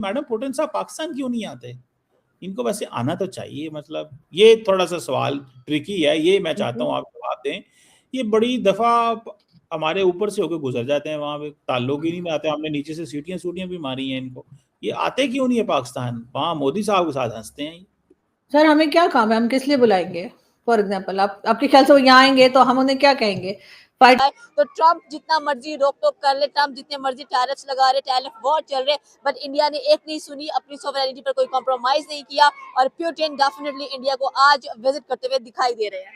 Madam Putin साहब पाकिस्तान क्यों नहीं आते? इनको वैसे आना तो चाहिए, मतलब ये थोड़ा-सा सवाल ट्रिकी है, ये मैं चाहता हूँ आप जवाब दें। ये बड़ी दफ़ा हमारे ऊपर से होके गुज़र जाते हैं, वहाँ पे ताल्लुक ही नहीं आते, हमने नीचे से सीटियाँ-सूटियाँ भी मारी हैं इनको। ये आते क्यों नहीं है पाकिस्तान? वहाँ मोदी साहब के साथ हँसते हैं। सर हमें क्या काम है, हम किस लिए बुलाएंगे? फॉर एग्जाम्पल आपके ख्याल से वो यहाँ आएंगे तो हम उन्हें क्या कहेंगे? तो ट्रम्प जितना मर्जी रोक टोक कर ले, ट्रम्प जितने मर्जी टैरिफ्स लगा रहे, टैरिफ वॉर चल रहे, बट इंडिया ने एक नहीं सुनी, अपनी सॉवरेनिटी पर कोई कॉम्प्रोमाइज नहीं किया और पुतिन डेफिनेटली इंडिया को आज विजिट करते हुए दिखाई दे रहे हैं।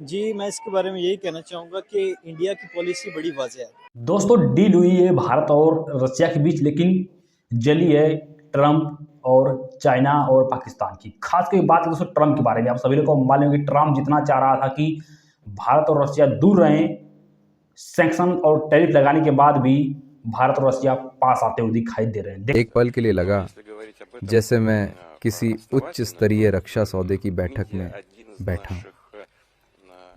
जी, मैं इसके बारे में यही कहना चाहूँगा कि इंडिया की पॉलिसी बड़ी वाज़ेह है। दोस्तों, डील हुई है भारत और रशिया के बीच, लेकिन जली है ट्रंप और चाइना और पाकिस्तान की। खास कर बात दोस्तों ट्रंप के बारे में, आप सभी लोगों को मालूम है कि ट्रंप जितना चाह रहा था कि भारत और रशिया दूर रहें, सैंक्शन और टैरिफ लगाने के बाद भी भारत और रशिया पास आते हुए दिखाई दे रहे हैं। एक पल के लिए लगा जैसे मैं किसी उच्च स्तरीय रक्षा सौदे की बैठक में बैठा हूं।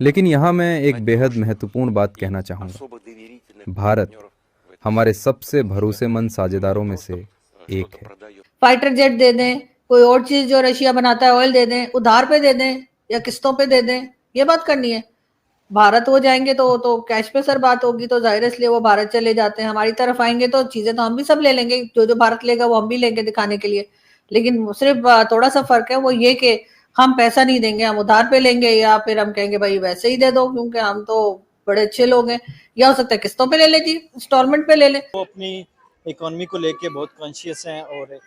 लेकिन यहाँ मैं एक बेहद महत्वपूर्ण बात कहना चाहूँगा। भारत हमारे सबसे भरोसेमंद साझेदारों में से एक है। फाइटर जेट दे दें, कोई और चीज जो रशिया बनाता है ऑयल दे दें, उधार पे दे दें या किस्तों पे दे दें, ये बात करनी है। भारत हो जाएंगे तो कैश पे सर बात होगी, तो जाहिर इसलिए वो भारत चले जाते हैं। हमारी तरफ आएंगे तो चीजें तो हम भी सब ले लेंगे, जो भारत लेगा वो हम भी लेंगे दिखाने के लिए। लेकिन सिर्फ थोड़ा सा फर्क है, वो ये कि हम पैसा नहीं देंगे, हम उधार पे लेंगे, या फिर हम कहेंगे भाई वैसे ही दे दो क्योंकि हम तो बड़े अच्छे लोग हैं। या हो सकता है किस्तों पे ले ले जी, इंस्टॉलमेंट पे ले ले। वो अपनी इकोनॉमी को लेके बहुत कॉन्शियस हैं और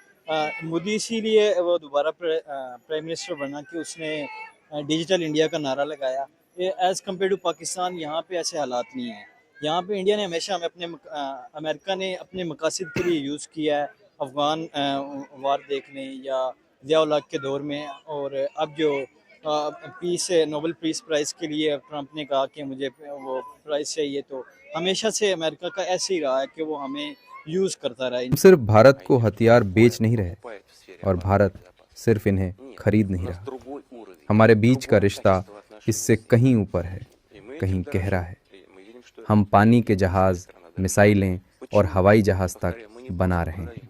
मोदी इसीलिए वो दोबारा प्राइम मिनिस्टर बना कि उसने डिजिटल इंडिया का नारा लगाया। एज़ कम्पेयर टू पाकिस्तान यहाँ पे ऐसे हालात नहीं है। यहाँ पे इंडिया ने हमेशा हमें अमेरिका ने अपने मकासद के लिए यूज़ किया है, अफ़गान वार देखने या ज़िया-उल-हक के दौर में। और अब जो पीस नोबेल पीस प्राइज़ के लिए ट्रंप ने कहा कि मुझे वो प्राइज़ चाहिए, तो हमेशा से अमेरिका का ऐसे ही रहा है कि वो हमें यूज़ करता रहा। हम सिर्फ भारत को हथियार बेच नहीं रहे और भारत सिर्फ इन्हें खरीद नहीं रहा। हमारे बीच का रिश्ता इससे कहीं ऊपर है, कहीं गहरा है। हम पानी के जहाज, मिसाइलें और हवाई जहाज तक बना रहे हैं।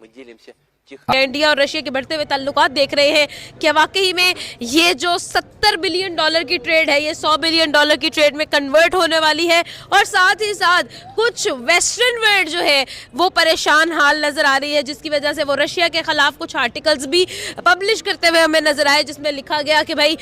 इंडिया और रशिया के बढ़ते हुए ताल्लुकात देख रहे हैं कि वाकई में ये जो 70 बिलियन डॉलर की ट्रेड है, ये 100 बिलियन डॉलर की ट्रेड में कन्वर्ट होने वाली है। और साथ ही साथ कुछ वेस्टर्न वर्ल्ड जो है वो परेशान हाल नजर आ रही है, जिसकी वजह से वो रशिया के खिलाफ कुछ आर्टिकल्स भी पब्लिश करते हुए हमें नजर आए, जिसमें लिखा गया कि भाई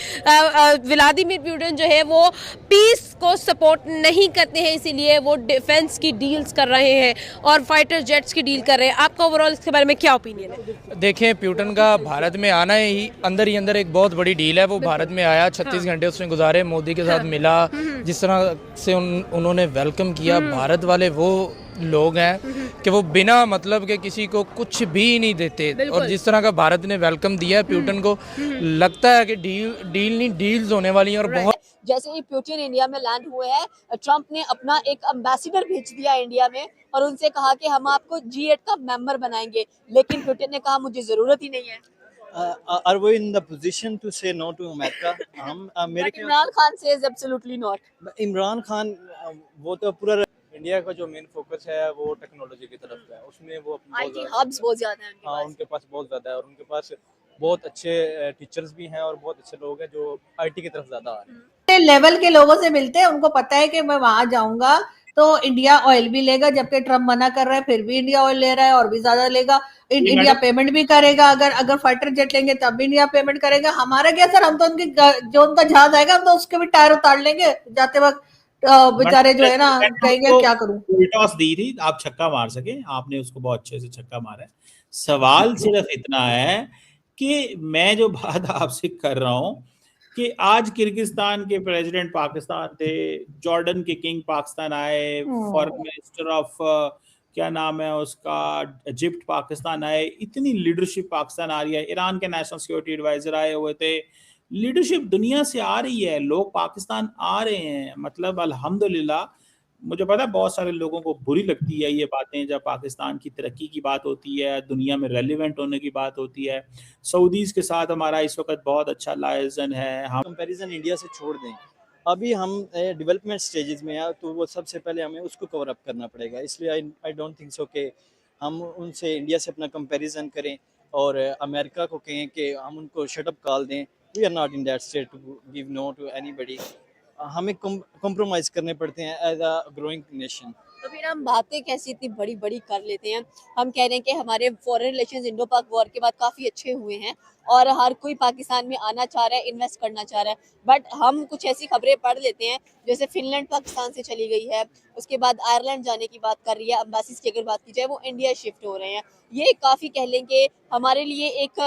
व्लादिमीर पुतिन जो है वो पीस को सपोर्ट नहीं करते हैं, इसीलिए वो डिफेंस की डील्स कर रहे हैं और फाइटर जेट्स की डील कर रहे हैं। आपका ओवरऑल इसके बारे में क्या ओपिनियन है? देखें, पुतिन का भारत में आना ही अंदर एक बहुत बड़ी डील है। वो भारत में आया, 36 घंटे उसने गुजारे, मोदी के साथ मिला, जिस तरह से उन्होंने वेलकम किया। भारत वाले वो लोग हैं कि वो बिना मतलब के किसी को कुछ भी नहीं देते, और जिस तरह का भारत ने वेलकम दिया है पुतिन को, लगता है कि डील नहीं डील्स होने वाली हैं। और बहुत जैसे ही पुतिन इंडिया में लैंड हुए हैं, ट्रंप ने अपना एक एम्बेसडर भेज दिया इंडिया में और उनसे कहा कि हम आपको G8 का मेंबर बनाएंगे, लेकिन पुतिन ने कहा मुझे जरूरत ही नहीं है। Are we in the position to say no to America? But Imran Khan says absolutely not. Imran Khan वो तो पूरा इंडिया का जो मेन फोकस है वो टेक्नोलॉजी की तरफ है, उसमें वो IT हब्स बहुत ज्यादा हैं हाँ, उनके पास बहुत ज़्यादा है और उनके पास बहुत अच्छे टीचर्स भी हैं और बहुत अच्छे लोग हैं जो IT की तरफ ज़्यादा आ रहे हैं। लेवल के लोगों से मिलते हैं, उनको पता है कि मैं वहां जाऊंगा तो इंडिया ऑयल भी लेगा, जबकि ट्रम्प मना कर रहा है फिर भी इंडिया ऑयल ले रहा है और भी ज्यादा लेगा। इंडिया पेमेंट भी करेगा, अगर फाइटर जेट लेंगे तब भी इंडिया पेमेंट करेगा। हमारा क्या सर, हम तो उनकी जो उनका जहाज आएगा हम तो उसके भी टायर उतार लेंगे जाते वक्त। बेचारे जो है ना कहेंगे क्या करूं। टॉस दी थी आप छक्का मार सके, आपने उसको बहुत अच्छे से छक्का मारा है। सवाल सिर्फ इतना है कि मैं जो बात आपसे कर रहा हूं कि आज किर्गिस्तान के प्रेसिडेंट पाकिस्तान थे, जॉर्डन के किंग पाकिस्तान आए, फॉरेन मिनिस्टर ऑफ क्या नाम है उसका इजिप्ट पाकिस्तान आए, इतनी लीडरशिप पाकिस्तान आ रही है। ईरान के नेशनल सिक्योरिटी एडवाइजर आए हुए थे। लीडरशिप दुनिया से आ रही है, लोग पाकिस्तान आ रहे हैं, मतलब अल्हम्दुलिल्लाह। मुझे पता है बहुत सारे लोगों को बुरी लगती है ये बातें जब पाकिस्तान की तरक्की की बात होती है, दुनिया में रेलिवेंट होने की बात होती है। सऊदीज के साथ हमारा इस वक्त बहुत अच्छा लायजन है। हम कंपैरिजन इंडिया से छोड़ दें, अभी हम डेवलपमेंट स्टेजेस में हैं, तो वो सबसे पहले हमें उसको कवर अप करना पड़ेगा। इसलिए आई डोंट थिंक सो कि हम उनसे इंडिया से अपना कंपैरिजन करें और अमेरिका को कहें कि हम उनको शट अप कॉल दें, we are not in that state to give no to anybody. हमें कॉम्प्रोमाइज़ करने पड़ते हैं एज अ ग्रोइंग नेशन। तो फिर हम बातें कैसी इतनी बड़ी बड़ी कर लेते हैं। हम कह रहे हैं कि हमारे फॉरेन रिलेशंस इंडो पाक वॉर के बाद काफ़ी अच्छे हुए हैं और हर कोई पाकिस्तान में आना चाह रहा है, इन्वेस्ट करना चाह रहा है, बट हम कुछ ऐसी खबरें पढ़ लेते हैं जैसे फिनलैंड पाकिस्तान से चली गई है, उसके बाद आयरलैंड जाने की बात कर रही है, अम्बासीज की अगर बात की जाए वो इंडिया शिफ्ट हो रहे हैं। ये काफ़ी कह लें कि हमारे लिए एक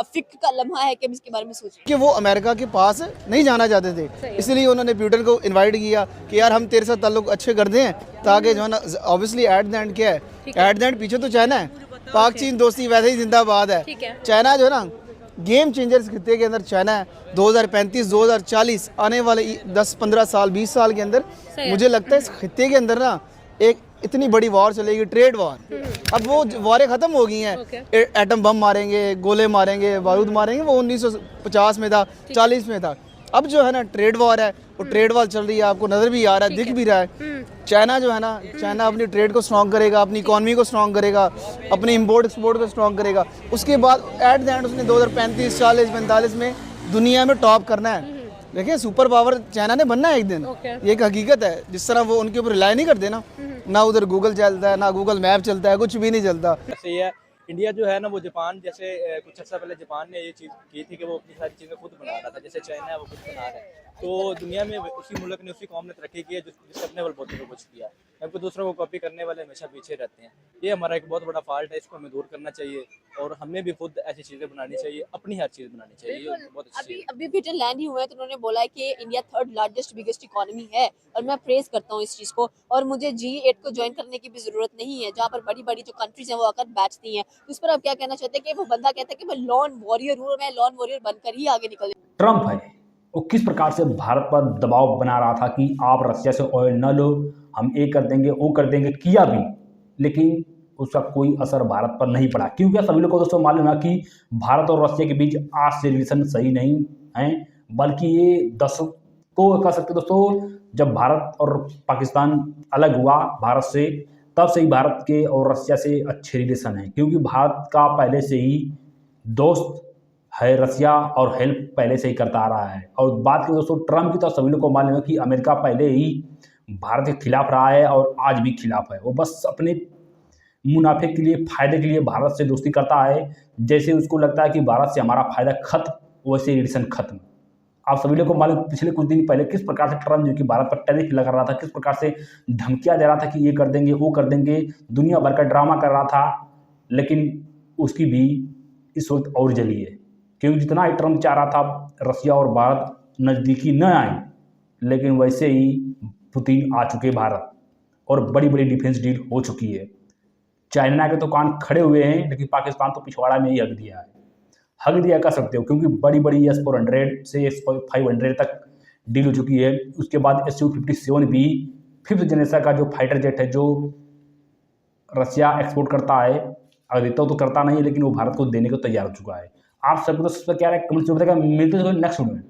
फिक्र का लम्हा है कि हम इसके बारे में सोचें कि वो अमेरिका के पास नहीं जाना चाहते थे, इसलिए उन्होंने ब्यूटन को इनवाइट किया कि यार हम तेरे साथ ताल्लुक अच्छे कर दें ताकि जो है ना, ऑब्वियसली एट द एंड क्या है, एट द एंड पीछे तो चाइना है, पाक चीन दोस्ती वैसे ही जिंदाबाद है। चाइना जो है ना गेम चेंजर्स खिते के अंदर चाइना है। 2035 2040 आने वाले 10-15 साल 20 साल के अंदर मुझे लगता है इस खिते के अंदर ना एक इतनी बड़ी वॉर चलेगी, ट्रेड वॉर। अब वो वॉरें ख़त्म हो गई हैं, एटम बम मारेंगे, गोले मारेंगे, बारूद मारेंगे, वो 1950 में था, 40 में था। अब जो है ना ट्रेड वॉर है, वो ट्रेड वॉर चल रही है, आपको नज़र भी आ रहा है, दिख भी रहा है। चाइना जो है ना, चाइना अपनी ट्रेड को स्ट्रॉन्ग करेगा, अपनी इकॉनमी को स्ट्रॉन्ग करेगा, अपने इंपोर्ट एक्सपोर्ट को स्ट्रॉन्ग करेगा। उसके बाद एट द एंड उसने 2035 40 45 में दुनिया में टॉप करना है। देखिए सुपर पावर चाइना ने बनना है एक दिन, ये एक हकीकत है। जिस तरह वो उनके ऊपर रिलाई नहीं करते ना उधर गूगल चलता है, ना गूगल मैप चलता है, कुछ भी नहीं चलता। ऐसे है इंडिया जो है ना, वो जापान जैसे कुछ अर्सा पहले जापान ने ये चीज़ की थी कि वो अपनी सारी चीज़ें खुद बना रहा था, जैसे चाइना है वो खुद बना रहा है। तो दुनिया में उसी मुल्क ने, उसी कौम ने तरक्की की है जिसने अपने बलबूते पे कुछ किया है, जबकि दूसरों को कॉपी करने वाले हमेशा पीछे रहते हैं। ये हमारा एक बहुत बड़ा फॉल्ट है, इसको हमें दूर करना चाहिए और हमें भी खुद ऐसी चीज़ें बनानी चाहिए, अपनी हर चीज़ बनानी चाहिए। ये बहुत अच्छी अभी है। अभी ब्रिटेन लैंड ही हुआ है तो उन्होंने बोला है कि India 3rd largest biggest economy है और मैं प्रेज करता हूँ इस चीज़ को। और मुझे G8 को ज्वाइन करने की भी ज़रूरत नहीं है, जहाँ पर बड़ी बड़ी जो कंट्रीज हैं वो आकर बैठती हैं। इस पर आप क्या कहना चाहते हैं कि वो बंदा कहता है कि मैं लॉन वॉरियर हूँ और मैं लॉन वॉरियर बनकर ही आगे निकल। ट्रंप है वो किस प्रकार से भारत पर दबाव बना रहा था कि आप रसिया से ऑयल न लो, हम ये कर देंगे वो कर देंगे, किया भी, लेकिन उसका कोई असर भारत पर नहीं पड़ा। क्योंकि सभी लोग को दोस्तों मालूम है कि भारत और रसिया के बीच आज से रिलेशन सही नहीं है, बल्कि ये दशकों कह सकते दोस्तों, जब भारत और पाकिस्तान अलग हुआ भारत से, तब से ही भारत के और रसिया से अच्छे रिलेशन हैं। क्योंकि भारत का पहले से ही दोस्त है रसिया और हेल्प पहले से ही करता आ रहा है। और बात करें दोस्तों ट्रंप की, तो सभी लोग को मालूम है कि अमेरिका पहले ही भारत के खिलाफ रहा है और आज भी खिलाफ है। वो बस अपने मुनाफे के लिए, फायदे के लिए भारत से दोस्ती करता है। जैसे उसको लगता है कि भारत से हमारा फायदा खत्म, वैसे रिलेशन खत्म। आप सभी लोग को मालूम पिछले कुछ दिन पहले किस प्रकार से ट्रंप जो कि भारत पर टैरिफ लगा रहा था, किस प्रकार से धमकियां दे रहा था कि ये कर देंगे वो कर देंगे, दुनिया भर का ड्रामा कर रहा था। लेकिन उसकी भी इस वक्त और जली है, क्योंकि जितना ही ट्रंप चाह रहा था रसिया और भारत नज़दीकी न आए, लेकिन वैसे ही पुतिन आ चुके भारत और बड़ी बड़ी डिफेंस डील हो चुकी है। चाइना के तो कान खड़े हुए हैं, लेकिन पाकिस्तान तो पिछवाड़ा में ही हक दिया है, हक दिया कह सकते हो। क्योंकि बड़ी बड़ी S-400 से S-500 तक डील हो चुकी है। उसके बाद Su-57 भी 5th जनरेशन का जो फाइटर जेट है, जो रसिया एक्सपोर्ट करता है, अधिकतर तो करता नहीं, लेकिन वो भारत को देने को तैयार हो चुका है। आप सबको तो क्या कमेंट्स में बताएगा। मिलते हैं नेक्स्ट वीडियो में।